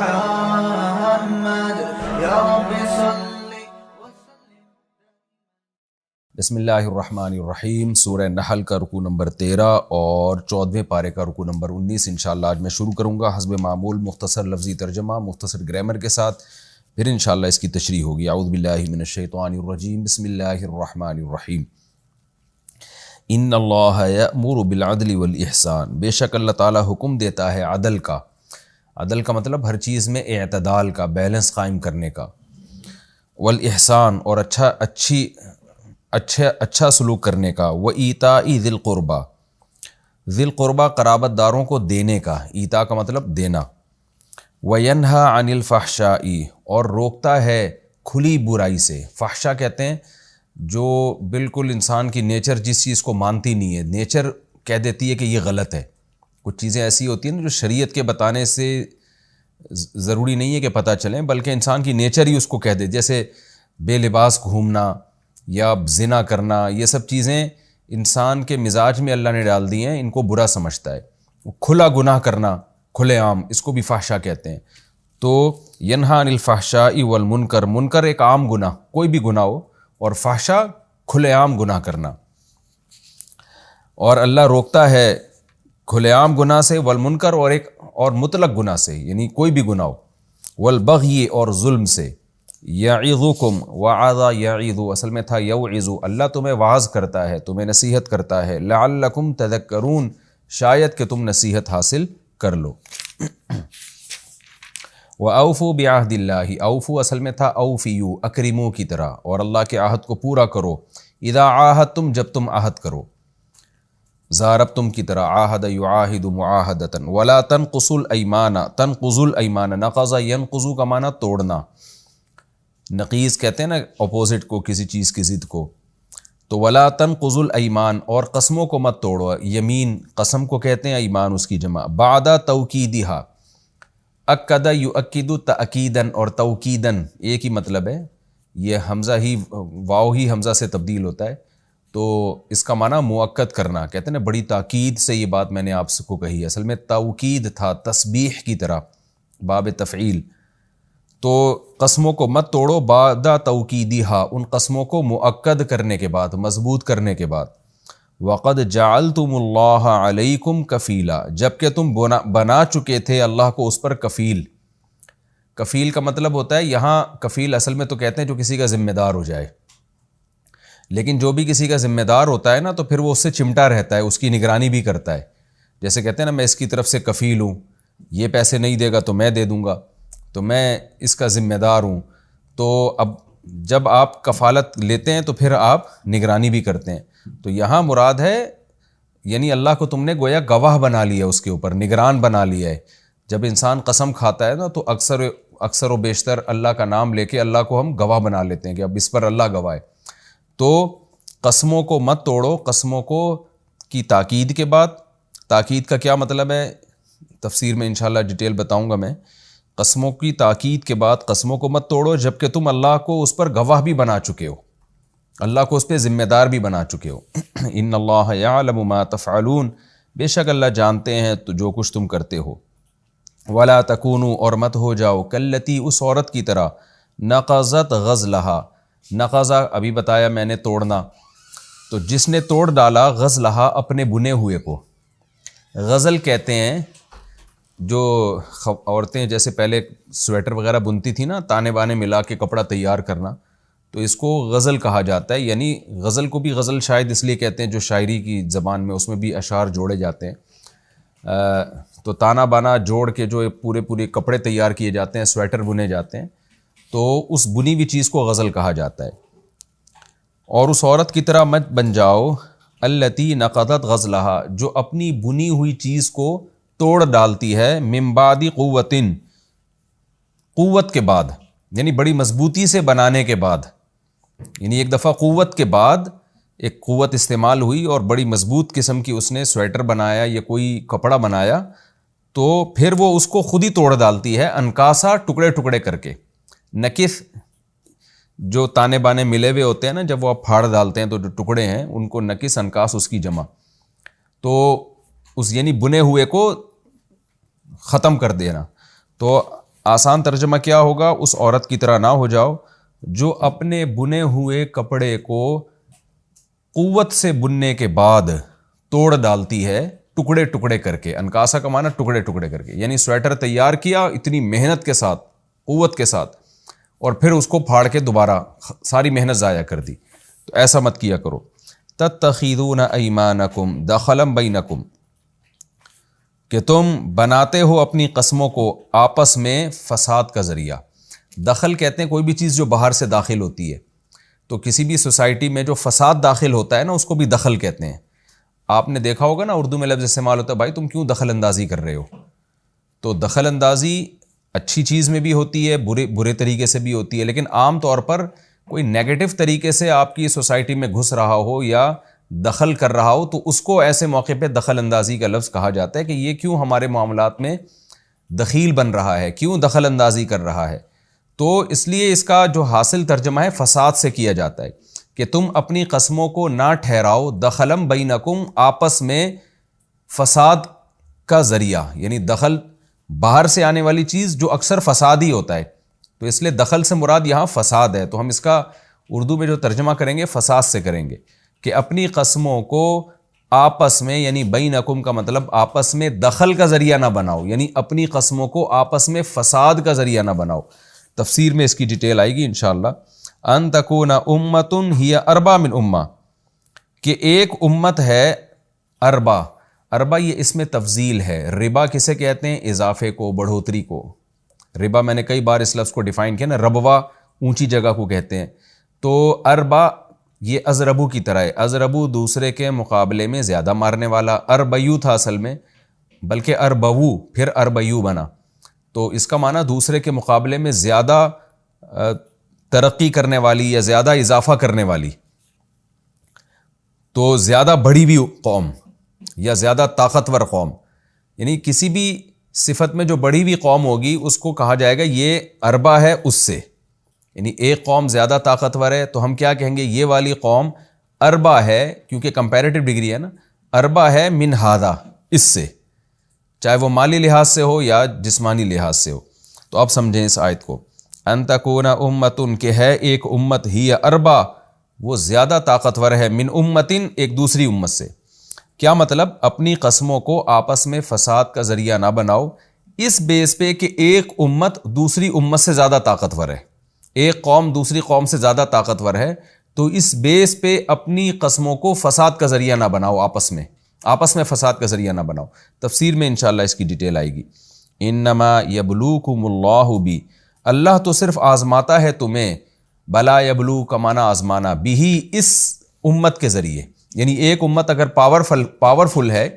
محمد یا رب صلی. بسم اللہ الرحمن الرحیم. سورہ نحل کا رکوع نمبر 13 اور 14ویں پارے کا رکوع نمبر 19 انشاءاللہ آج میں شروع کروں گا حسب معمول مختصر لفظی ترجمہ مختصر گرامر کے ساتھ، پھر انشاءاللہ اس کی تشریح ہوگی. اعوذ باللہ من الشیطان الرجیم. بسم اللہ الرحمن الرحیم. ان اللہ یأمر بالعدل والاحسان، بے شک اللہ تعالیٰ حکم دیتا ہے عدل کا. عدل کا مطلب ہر چیز میں اعتدال کا، بیلنس قائم کرنے کا. والاحسان اور اچھا سلوک کرنے کا. وایتاء ذی القربہ، ذی القربہ قرابت داروں کو دینے کا. ایتاء کا مطلب دینا. وینہی عن الفحشاء اور روکتا ہے کھلی برائی سے. فحشا کہتے ہیں جو بالکل انسان کی نیچر جس چیز کو مانتی نہیں ہے، نیچر کہہ دیتی ہے کہ یہ غلط ہے. کچھ چیزیں ایسی ہوتی ہیں نا جو شریعت کے بتانے سے ضروری نہیں ہے کہ پتہ چلیں، بلکہ انسان کی نیچر ہی اس کو کہہ دے. جیسے بے لباس گھومنا یا زنا کرنا، یہ سب چیزیں انسان کے مزاج میں اللہ نے ڈال دی ہیں، ان کو برا سمجھتا ہے. کھلا گناہ کرنا کھلے عام، اس کو بھی فحشا کہتے ہیں. تو ینہی عن الفحشاء والمنکر، منکر ایک عام گناہ کوئی بھی گناہ ہو، اور فحشا کھلے عام گناہ کرنا. اور اللہ روکتا ہے کھلے عام گناہ سے، والمنکر اور مطلق گناہ سے، یعنی کوئی بھی گناہ ہو. والبغی اور ظلم سے. یعظکم وعظ یعظ، اصل میں تھا یوعظ، اللہ تمہیں وعظ کرتا ہے، تمہیں نصیحت کرتا ہے. لعلکم تذکرون، شاید کہ تم نصیحت حاصل کر لو. وَأَوْفُوا بِعَهْدِ اللَّهِ، اوفو اصل میں تھا اوفیو، اکرمو کی طرح، اور اللہ کے عہد کو پورا کرو. اذا عاہدتم، جب تم عہد کرو. ضاربتم کی طرح، عاہد یعاہد معاہدۃ. ولا تنقضوا الایمان، تنقضوا الایمان، نقض ینقض کا معنی توڑنا. نقیض کہتے ہیں نا اپوزٹ کو، کسی چیز کی ضد کو. تو ولا تنقضوا الایمان، اور قسموں کو مت توڑو. یمین قسم کو کہتے ہیں، ایمان اس کی جمع. بعد توکیدہا، اکد یؤکد تأکیداً اور توکیداً ایک ہی مطلب ہے. یہ حمزہ ہی واو ہی حمزہ سے تبدیل ہوتا ہے، تو اس کا معنی مؤکد کرنا. کہتے ہیں نا بڑی تاکید سے یہ بات میں نے آپ کو کہی. اصل میں توکید تھا، تسبیح کی طرح، باب تفعیل. تو قسموں کو مت توڑو بعد توکیدہا، ان قسموں کو مؤکد کرنے کے بعد، مضبوط کرنے کے بعد. وقد جعلتم اللہ علیکم کفیلا، جبکہ تم بنا چکے تھے اللہ کو اس پر کفیل. کفیل کا مطلب ہوتا ہے یہاں کفیل اصل میں تو کہتے ہیں جو کسی کا ذمہ دار ہو جائے، لیکن جو بھی کسی کا ذمہ دار ہوتا ہے نا تو پھر وہ اس سے چمٹا رہتا ہے، اس کی نگرانی بھی کرتا ہے. جیسے کہتے ہیں نا میں اس کی طرف سے کفیل ہوں، یہ پیسے نہیں دے گا تو میں دے دوں گا، تو میں اس کا ذمہ دار ہوں. تو اب جب آپ کفالت لیتے ہیں تو پھر آپ نگرانی بھی کرتے ہیں. تو یہاں مراد ہے یعنی اللہ کو تم نے گویا گواہ بنا لیا، اس کے اوپر نگران بنا لیا ہے. جب انسان قسم کھاتا ہے نا تو اکثر و بیشتر اللہ کا نام لے کے اللہ کو ہم گواہ بنا لیتے ہیں کہ اب اس پر اللہ گواہ ہے. تو قسموں کو مت توڑو، قسموں کو کی تاکید کے بعد. تاکید کا کیا مطلب ہے تفسیر میں انشاءاللہ ڈیٹیل بتاؤں گا میں. قسموں کی تاکید کے بعد قسموں کو مت توڑو جبکہ تم اللہ کو اس پر گواہ بھی بنا چکے ہو، اللہ کو اس پہ ذمہ دار بھی بنا چکے ہو. ان اللہ یعلم ما تفعلون، بے شک اللہ جانتے ہیں تو جو کچھ تم کرتے ہو. ولا تکونوا، اور مت ہو جاؤ، کلتی اس عورت کی طرح، نقضت غزلہا. نقضہ ابھی بتایا میں نے توڑنا، تو جس نے توڑ ڈالا غزلہا اپنے بنے ہوئے کو. غزل کہتے ہیں جو عورتیں جیسے پہلے سویٹر وغیرہ بنتی تھی نا، تانے بانے ملا کے کپڑا تیار کرنا، تو اس کو غزل کہا جاتا ہے. یعنی غزل کو بھی غزل شاید اس لیے کہتے ہیں جو شاعری کی زبان میں، اس میں بھی اشعار جوڑے جاتے ہیں. تو تانا بانا جوڑ کے جو پورے کپڑے تیار کیے جاتے ہیں، سویٹر بنے جاتے ہیں، تو اس بنی ہوئی چیز کو غزل کہا جاتا ہے. اور اس عورت کی طرح مت بن جاؤ، التی نقضت غزلہا، جو اپنی بنی ہوئی چیز کو توڑ ڈالتی ہے، من بعد قوتن، قوت کے بعد، یعنی بڑی مضبوطی سے بنانے کے بعد. یعنی ایک دفعہ قوت کے بعد ایک قوت استعمال ہوئی اور بڑی مضبوط قسم کی اس نے سویٹر بنایا یا کوئی کپڑا بنایا، تو پھر وہ اس کو خود ہی توڑ ڈالتی ہے، انکاسا، ٹکڑے ٹکڑے کر کے. نکث جو تانے بانے ملے ہوئے ہوتے ہیں نا، جب وہ آپ پھاڑ ڈالتے ہیں تو جو ٹکڑے ہیں ان کو نکث، انکاس اس کی جمع. تو اس یعنی بنے ہوئے کو ختم کر دینا. تو آسان ترجمہ کیا ہوگا؟ اس عورت کی طرح نہ ہو جاؤ جو اپنے بنے ہوئے کپڑے کو قوت سے بننے کے بعد توڑ ڈالتی ہے ٹکڑے ٹکڑے کر کے. انکاسا کا معنی ٹکڑے ٹکڑے کر کے، یعنی سویٹر تیار کیا اتنی محنت کے ساتھ، قوت کے ساتھ، اور پھر اس کو پھاڑ کے دوبارہ ساری محنت ضائع کر دی. تو ایسا مت کیا کرو. تتخذون ایمانکم دخلا بینکم، کہ تم بناتے ہو اپنی قسموں کو آپس میں فساد کا ذریعہ. دخل کہتے ہیں کوئی بھی چیز جو باہر سے داخل ہوتی ہے. تو کسی بھی سوسائٹی میں جو فساد داخل ہوتا ہے نا، اس کو بھی دخل کہتے ہیں. آپ نے دیکھا ہوگا نا اردو میں لفظ استعمال ہوتا ہے، بھائی تم کیوں دخل اندازی کر رہے ہو. تو دخل اندازی اچھی چیز میں بھی ہوتی ہے، برے طریقے سے بھی ہوتی ہے، لیکن عام طور پر کوئی نیگیٹو طریقے سے آپ کی سوسائٹی میں گھس رہا ہو یا دخل کر رہا ہو تو اس کو ایسے موقع پہ دخل اندازی کا لفظ کہا جاتا ہے کہ یہ کیوں ہمارے معاملات میں دخیل بن رہا ہے، کیوں دخل اندازی کر رہا ہے. تو اس لیے اس کا جو حاصل ترجمہ ہے فساد سے کیا جاتا ہے کہ تم اپنی قسموں کو نہ ٹھہراؤ دخلم بینکم، آپس میں فساد کا ذریعہ، یعنی دخل باہر سے آنے والی چیز جو اکثر فساد ہی ہوتا ہے. تو اس لیے دخل سے مراد یہاں فساد ہے. تو ہم اس کا اردو میں جو ترجمہ کریں گے فساد سے کریں گے کہ اپنی قسموں کو آپس میں، یعنی بینکم کا مطلب آپس میں دخل کا ذریعہ نہ بناؤ، یعنی اپنی قسموں کو آپس میں فساد کا ذریعہ نہ بناؤ. تفسیر میں اس کی ڈیٹیل آئے گی انشاءاللہ. ان تکون امۃ ہی اربا من امہ، کہ ایک امت ہے اربا. اربا یہ اسم تفضیل ہے. ربا کسے کہتے ہیں؟ اضافے کو، بڑھوتری کو. ربا میں نے کئی بار اس لفظ کو ڈیفائن کیا نا، ربوا اونچی جگہ کو کہتے ہیں. تو اربا یہ ازربو کی طرح ہے. ازربو دوسرے کے مقابلے میں زیادہ مارنے والا. اربیو تھا اصل میں، بلکہ اربوو پھر اربیو بنا. تو اس کا معنی دوسرے کے مقابلے میں زیادہ ترقی کرنے والی یا زیادہ اضافہ کرنے والی. تو زیادہ بڑی ہوئی قوم یا زیادہ طاقتور قوم، یعنی کسی بھی صفت میں جو بڑی ہوئی قوم ہوگی اس کو کہا جائے گا یہ اربا ہے اس سے. یعنی ایک قوم زیادہ طاقتور ہے تو ہم کیا کہیں گے؟ یہ والی قوم اربا ہے، کیونکہ کمپیریٹیو ڈگری ہے نا. اربا ہے من ہذا، اس سے، چاہے وہ مالی لحاظ سے ہو یا جسمانی لحاظ سے ہو. تو آپ سمجھیں اس آیت کو. ان تکون امتن، کہ ہے ایک امت، ہی اربا وہ زیادہ طاقتور ہے، من امتن ایک دوسری امت سے. کیا مطلب؟ اپنی قسموں کو آپس میں فساد کا ذریعہ نہ بناؤ اس بیس پہ کہ ایک امت دوسری امت سے زیادہ طاقتور ہے، ایک قوم دوسری قوم سے زیادہ طاقتور ہے. تو اس بیس پہ اپنی قسموں کو فساد کا ذریعہ نہ بناؤ، آپس میں فساد کا ذریعہ نہ بناؤ. تفسیر میں انشاءاللہ اس کی ڈیٹیل آئے گی. انما یبلوکم اللہ بی، اللہ تو صرف آزماتا ہے تمہیں. بلا یبلو کا معنی آزمانا، بھی اس امت کے ذریعے. یعنی ایک امت اگر پاورفل ہے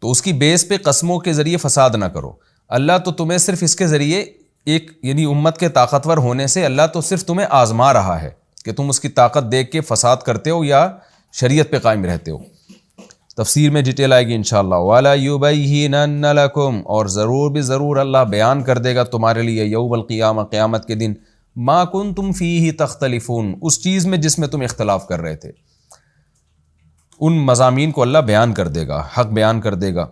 تو اس کی بیس پہ قسموں کے ذریعے فساد نہ کرو. اللہ تو تمہیں صرف اس کے ذریعے ایک، یعنی امت کے طاقتور ہونے سے اللہ تو صرف تمہیں آزما رہا ہے کہ تم اس کی طاقت دیکھ کے فساد کرتے ہو یا شریعت پہ قائم رہتے ہو. تفسیر میں ڈیٹیل آئے گی انشاءاللہ. وَلَيُبَيِّنَنَّ لَكُمْ، اور ضرور بھی ضرور اللہ بیان کر دے گا تمہارے لیے یوم القیامہ، قیامت کے دن، ما کنتم فیہ تختلفون، اس چیز میں جس میں تم اختلاف کر رہے تھے. ان مضامین کو اللہ بیان کر دے گا، حق بیان کر دے گا.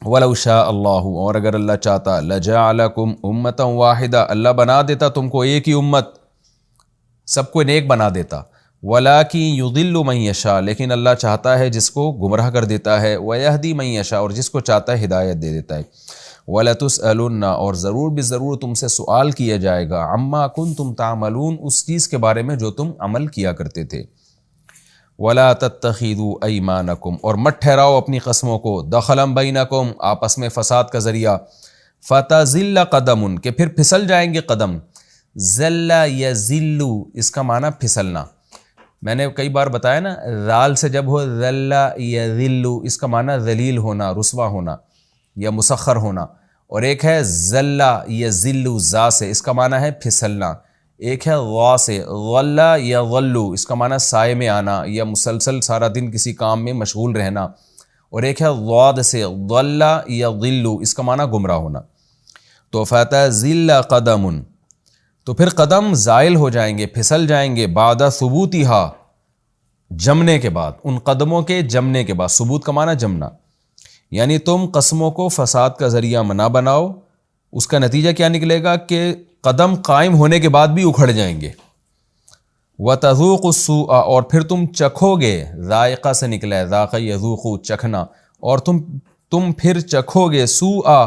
وَلَوْ شَاءَ اللَّهُ، اور اگر اللہ چاہتا، لَجَعَلَكُمْ أُمَّةً وَاحِدَةً، اللہ بنا دیتا تم کو ایک ہی امت، سب کو نیک بنا دیتا. وَلَٰكِن يُضِلُّ مَن يَشَاءُ، لیکن اللہ چاہتا ہے جس کو گمراہ کر دیتا ہے. وَيَهْدِي مَن يَشَاءُ، اور جس کو چاہتا ہے ہدایت دے دیتا ہے. وَلَتُسْأَلُنَّ، اور ضرور بھی ضرور تم سے سوال کیا جائے گا. عَمَّا كُنتُمْ تَعْمَلُونَ، اس چیز کے بارے میں جو تم عمل کیا کرتے تھے. وَلَا تَتَّخِذُوا أَيْمَانَكُمْ، اور مت ٹھہراؤ اپنی قسموں کو، دَخَلًا بَيْنَكُمْ آپس میں فساد کا ذریعہ. فَتَزِلَّ قَدَمٌ، کہ پھر پھسل جائیں گے قدم. زَلَّ يَزِلُّ، اس کا معنی پھسلنا. میں نے کئی بار بتایا نا، ذال سے جب ہو ذَلَّ يَذِلُّ، اس کا معنی ذلیل ہونا، رسوا ہونا یا مسخر ہونا. اور ایک ہے ذَلَّ يَذِلُّ ذا سے، اس کا معنی ہے پھسلنا. ایک ہے ضا سے ظل یظل، اس کا معنی سائے میں آنا یا مسلسل سارا دن کسی کام میں مشغول رہنا. اور ایک ہے ضاد سے ضل یضل، اس کا معنی گمراہ ہونا. تو فتزل قدم، تو پھر قدم زائل ہو جائیں گے، پھسل جائیں گے. بعد ثبوتہا، جمنے کے بعد، ان قدموں کے جمنے کے بعد. ثبوت کا معنی جمنا، یعنی تم قسموں کو فساد کا ذریعہ نہ بناؤ اس کا نتیجہ کیا نکلے گا کہ قدم قائم ہونے کے بعد بھی اکھڑ جائیں گے۔ وَتَذُوقُ السُّوءَ اور پھر تم چکھو گے، ذائقہ سے نکلا ہے، ذاق یذوق چکھنا، اور تم پھر چکھو گے سوء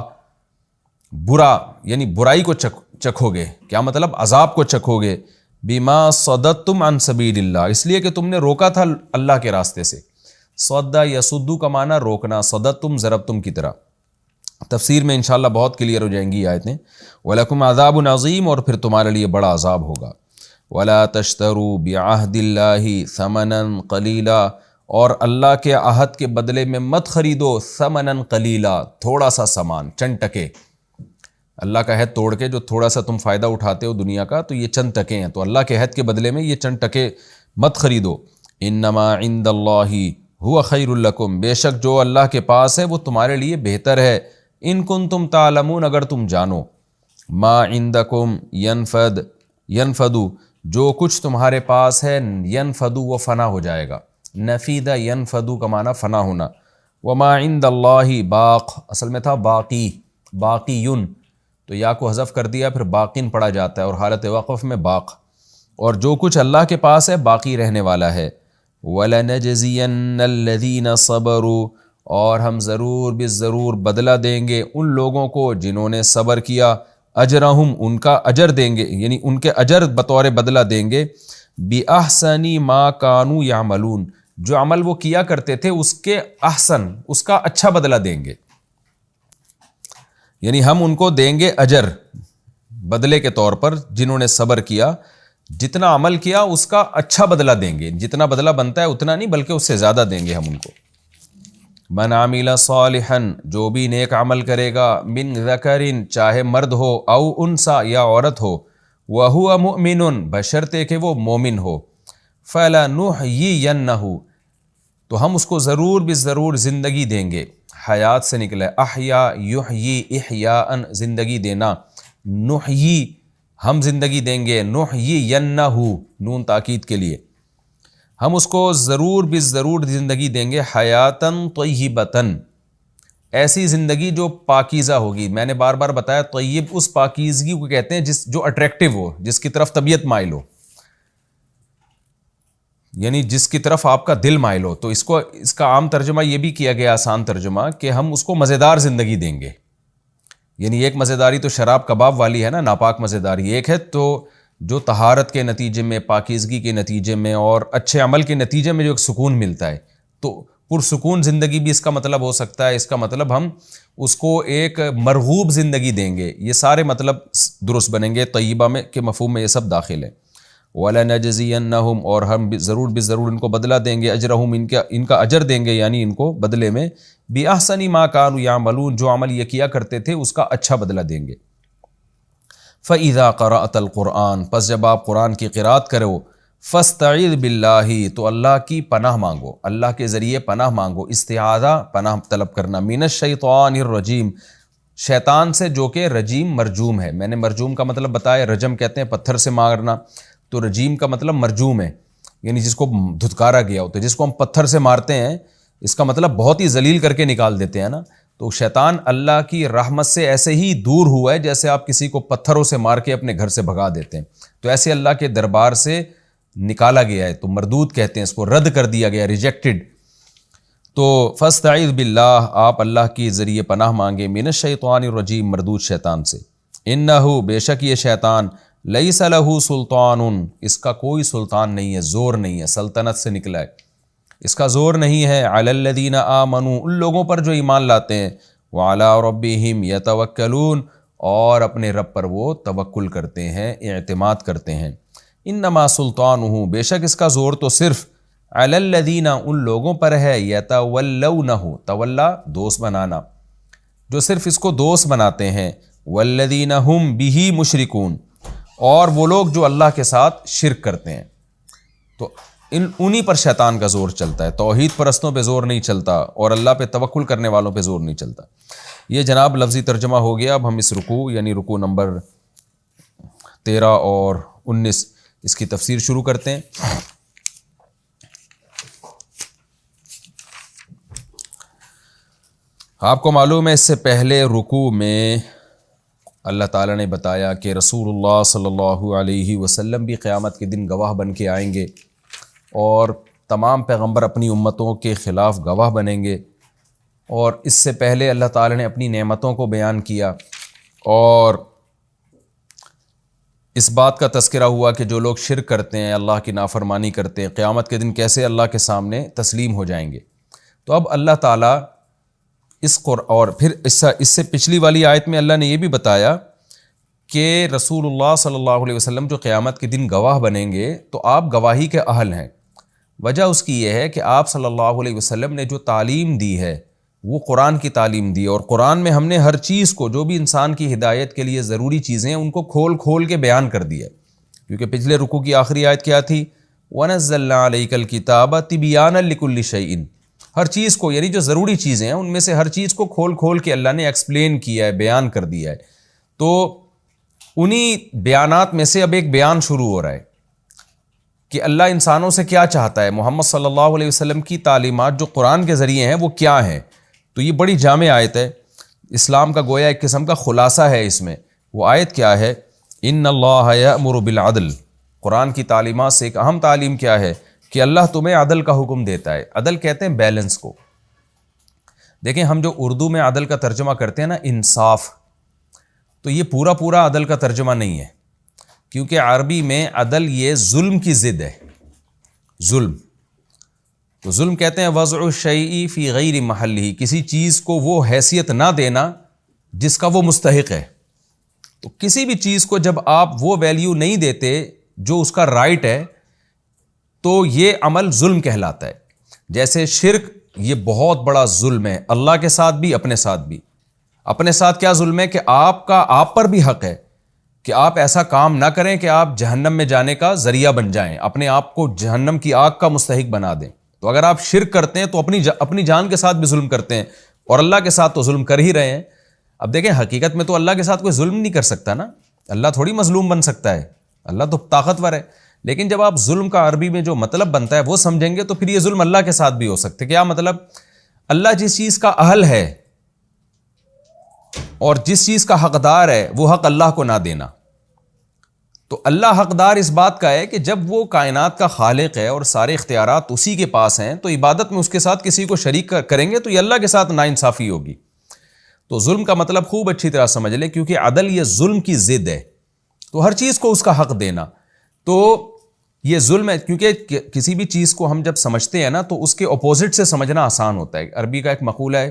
برا، یعنی برائی کو چکھو گے، کیا مطلب؟ عذاب کو چکھو گے، بما صددتم عن سبیل اللہ، اس لیے کہ تم نے روکا تھا اللہ کے راستے سے۔ صد یصد کا معنی روکنا، صددتم ضربتم کی طرح۔ تفسیر میں انشاءاللہ بہت کلیئر ہو جائیں گی آیتیں۔ وَلَكُمْ عَذَابٌ عَظِيمٌ اور پھر تمہارے لیے بڑا عذاب ہوگا۔ وَلَا تَشْتَرُوا بِعَهْدِ اللَّهِ ثَمَنًا قَلِيلًا اور اللہ کے عہد کے بدلے میں مت خریدو ثمنًا قلیلا، تھوڑا سا سامان، چند ٹکے۔ اللہ کا عہد توڑ کے جو تھوڑا سا تم فائدہ اٹھاتے ہو دنیا کا، تو یہ چند ٹکے ہیں، تو اللہ کے عہد کے بدلے میں یہ چند ٹکے مت خریدو۔ انما عند اللہ هو خیر لکم، بے شک جو اللہ کے پاس ہے وہ تمہارے لیے بہتر ہے۔ ان کنتم تعلمون، اگر تم جانو۔ ما عندکم ینفد جو کچھ تمہارے پاس ہے، ینفد وہ فنا ہو جائے گا، نفید ینفد کا معنی فنا ہونا۔ وما عند اللہ باق، اصل میں تھا باقی، باقیون، تو یا کو حذف کر دیا پھر باقین پڑھا جاتا ہے، اور حالت وقف میں باق، اور جو کچھ اللہ کے پاس ہے باقی رہنے والا ہے۔ وَلَنَجْزِيَنَّ الَّذِينَ صَبَرُوا اور ہم ضرور بالضرور بدلہ دیں گے ان لوگوں کو جنہوں نے صبر کیا، اجرہم ان کا اجر دیں گے، یعنی ان کے اجر بطور بدلہ دیں گے، بِأَحْسَنِ مَا كَانُوا يَعْمَلُونَ جو عمل وہ کیا کرتے تھے اس کے احسن، اس کا اچھا بدلہ دیں گے، یعنی ہم ان کو دیں گے اجر بدلے کے طور پر، جنہوں نے صبر کیا، جتنا عمل کیا اس کا اچھا بدلہ دیں گے، جتنا بدلہ بنتا ہے اتنا نہیں بلکہ اس سے زیادہ دیں گے ہم ان کو۔ من عمل صالحا جو بھی نیک عمل کرے گا، من ذکر چاہے مرد ہو، او انسا یا عورت ہو، وہو مؤمن بشرطے کہ وہ مومن ہو، فلنحیینہ تو ہم اس کو ضرور بالضرور زندگی دیں گے، حیات سے نکلا ہے، احیا یحیی احیاء زندگی دینا، نحیی ہم زندگی دیں گے، نحیینہ نون تاکید کے لیے، ہم اس کو ضرور بالضرور زندگی دیں گے، حیاتاً طیبتاً ایسی زندگی جو پاکیزہ ہوگی۔ میں نے بار بار بتایا طیب اس پاکیزگی کو کہتے ہیں جو اٹریکٹیو ہو، جس کی طرف طبیعت مائل ہو، یعنی جس کی طرف آپ کا دل مائل ہو۔ تو اس کا عام ترجمہ یہ بھی کیا گیا، آسان ترجمہ، کہ ہم اس کو مزیدار زندگی دیں گے، یعنی ایک مزیداری تو شراب کباب والی ہے نا، ناپاک مزیداری ایک ہے، تو جو طہارت کے نتیجے میں، پاکیزگی کے نتیجے میں اور اچھے عمل کے نتیجے میں جو ایک سکون ملتا ہے، تو پرسکون زندگی بھی اس کا مطلب ہو سکتا ہے۔ اس کا مطلب ہم اس کو ایک مرغوب زندگی دیں گے، یہ سارے مطلب درست بنیں گے، طیبہ میں کے مفہوم میں یہ سب داخل ہے۔ وَلَنَجْزِيَنَّهُمْ اور ہم ضرور بالضرور ان کو بدلہ دیں گے، اجرہم ان کا اجر دیں گے، یعنی ان کو بدلے میں، بِأَحْسَنِ مَا كَانُوا يَعْمَلُونَ جو عمل یہ کیا کرتے تھے اس کا اچھا بدلہ دیں گے۔ فَإِذَا قَرَأْتَ الْقُرْآنَ پس جب آپ قرآن کی قرأت کرو، فَاسْتَعِذْ بِاللَّهِ تو اللہ کی پناہ مانگو، اللہ کے ذریعے پناہ مانگو، استعاذہ پناہ طلب کرنا، من الشیطان الرجیم شیطان سے جو کہ رجیم مرجوم ہے۔ میں نے مرجوم کا مطلب بتایا، رجم کہتے ہیں پتھر سے مارنا، تو رجیم کا مطلب مرجوم ہے، یعنی جس کو دھتکارا گیا ہوتا ہے، جس کو ہم پتھر سے مارتے ہیں، اس کا مطلب بہت ہی ذلیل کر کے نکال دیتے ہیں نا۔ تو شیطان اللہ کی رحمت سے ایسے ہی دور ہوا ہے جیسے آپ کسی کو پتھروں سے مار کے اپنے گھر سے بھگا دیتے ہیں، تو ایسے اللہ کے دربار سے نکالا گیا ہے، تو مردود کہتے ہیں اس کو، رد کر دیا گیا، ریجیکٹڈ۔ تو فاستعذ باللہ آپ اللہ کی ذریعے پناہ مانگے، من الشیطان الرجیم مردود شیطان سے، انہ بے شک یہ شیطان، لیس لہ سلطان اس کا کوئی سلطان نہیں ہے، زور نہیں ہے، سلطنت سے نکلا ہے، اس کا زور نہیں ہے، علی الذین آمنوا ان لوگوں پر جو ایمان لاتے ہیں، وعلی ربہم یتوکلون اور اپنے رب پر وہ توکل کرتے ہیں، اعتماد کرتے ہیں، انما سلطانہ بے شک اس کا زور تو صرف علی الذین ان لوگوں پر ہے، یتولونہ تولا دوست بنانا، جو صرف اس کو دوست بناتے ہیں، والذین ہم بہ مشرکون اور وہ لوگ جو اللہ کے ساتھ شرک کرتے ہیں، تو انہی پر شیطان کا زور چلتا ہے، توحید پرستوں پہ زور نہیں چلتا اور اللہ پہ توکل کرنے والوں پہ زور نہیں چلتا۔ یہ جناب لفظی ترجمہ ہو گیا۔ اب ہم اس رکوع یعنی رکوع نمبر 13 اور 19 اس کی تفسیر شروع کرتے ہیں۔ آپ کو معلوم ہے اس سے پہلے رکوع میں اللہ تعالیٰ نے بتایا کہ رسول اللہ صلی اللہ علیہ وسلم بھی قیامت کے دن گواہ بن کے آئیں گے، اور تمام پیغمبر اپنی امتوں کے خلاف گواہ بنیں گے، اور اس سے پہلے اللہ تعالیٰ نے اپنی نعمتوں کو بیان کیا، اور اس بات کا تذکرہ ہوا کہ جو لوگ شرک کرتے ہیں، اللہ کی نافرمانی کرتے ہیں، قیامت کے دن کیسے اللہ کے سامنے تسلیم ہو جائیں گے۔ تو اب اللہ تعالیٰ اور پھر اس سے پچھلی والی آیت میں اللہ نے یہ بھی بتایا کہ رسول اللہ صلی اللہ علیہ وسلم جو قیامت کے دن گواہ بنیں گے تو آپ گواہی کے اہل ہیں۔ وجہ اس کی یہ ہے کہ آپ صلی اللہ علیہ وسلم نے جو تعلیم دی ہے وہ قرآن کی تعلیم دی، اور قرآن میں ہم نے ہر چیز کو، جو بھی انسان کی ہدایت کے لیے ضروری چیزیں ہیں، ان کو کھول کھول کے بیان کر دیا۔ کیونکہ پچھلے رکوع کی آخری آیت کیا تھی؟ وَنَزَّلْنَا عَلَيْكَ الْكِتَابَ تِبْيَانًا لِكُلِّ شَيْءٍ، ہر چیز کو، یعنی جو ضروری چیزیں ہیں ان میں سے ہر چیز کو کھول کھول کے اللہ نے ایکسپلین کیا ہے، بیان کر دیا ہے۔ تو انہی بیانات میں سے اب ایک بیان شروع ہو رہا ہے کہ اللہ انسانوں سے کیا چاہتا ہے، محمد صلی اللہ علیہ وسلم کی تعلیمات جو قرآن کے ذریعے ہیں وہ کیا ہیں۔ تو یہ بڑی جامع آیت ہے، اسلام کا گویا ایک قسم کا خلاصہ ہے اس میں۔ وہ آیت کیا ہے؟ ان اللہ یأمر بالعدل، قرآن کی تعلیمات سے ایک اہم تعلیم کیا ہے کہ اللہ تمہیں عدل کا حکم دیتا ہے۔ عدل کہتے ہیں بیلنس کو۔ دیکھیں ہم جو اردو میں عدل کا ترجمہ کرتے ہیں نا، انصاف، تو یہ پورا عدل کا ترجمہ نہیں ہے، کیونکہ عربی میں عدل یہ ظلم کی ضد ہے۔ ظلم، تو ظلم کہتے ہیں وضع الشیء فی غیر محلہ، کسی چیز کو وہ حیثیت نہ دینا جس کا وہ مستحق ہے۔ تو کسی بھی چیز کو جب آپ وہ ویلیو نہیں دیتے جو اس کا رائٹ ہے تو یہ عمل ظلم کہلاتا ہے۔ جیسے شرک، یہ بہت بڑا ظلم ہے، اللہ کے ساتھ بھی اپنے ساتھ بھی۔ اپنے ساتھ کیا ظلم ہے کہ آپ پر بھی حق ہے کہ آپ ایسا کام نہ کریں کہ آپ جہنم میں جانے کا ذریعہ بن جائیں، اپنے آپ کو جہنم کی آگ کا مستحق بنا دیں۔ تو اگر آپ شرک کرتے ہیں تو اپنی جان کے ساتھ بھی ظلم کرتے ہیں، اور اللہ کے ساتھ تو ظلم کر ہی رہے ہیں۔ اب دیکھیں حقیقت میں تو اللہ کے ساتھ کوئی ظلم نہیں کر سکتا نا، اللہ تھوڑی مظلوم بن سکتا ہے، اللہ تو طاقتور ہے۔ لیکن جب آپ ظلم کا عربی میں جو مطلب بنتا ہے وہ سمجھیں گے تو پھر یہ ظلم اللہ کے ساتھ بھی ہو سکتے۔ کیا مطلب؟ اللہ جس چیز کا اہل ہے اور جس چیز کا حقدار ہے وہ حق اللہ کو نہ دینا۔ تو اللہ حقدار اس بات کا ہے کہ جب وہ کائنات کا خالق ہے اور سارے اختیارات اسی کے پاس ہیں، تو عبادت میں اس کے ساتھ کسی کو شریک کریں گے تو یہ اللہ کے ساتھ ناانصافی ہوگی۔ تو ظلم کا مطلب خوب اچھی طرح سمجھ لیں، کیونکہ عدل یہ ظلم کی ضد ہے، تو ہر چیز کو اس کا حق دینا۔ تو یہ ظلم ہے، کیونکہ کسی بھی چیز کو ہم جب سمجھتے ہیں نا تو اس کے اپوزٹ سے سمجھنا آسان ہوتا ہے۔ عربی کا ایک مقولہ ہے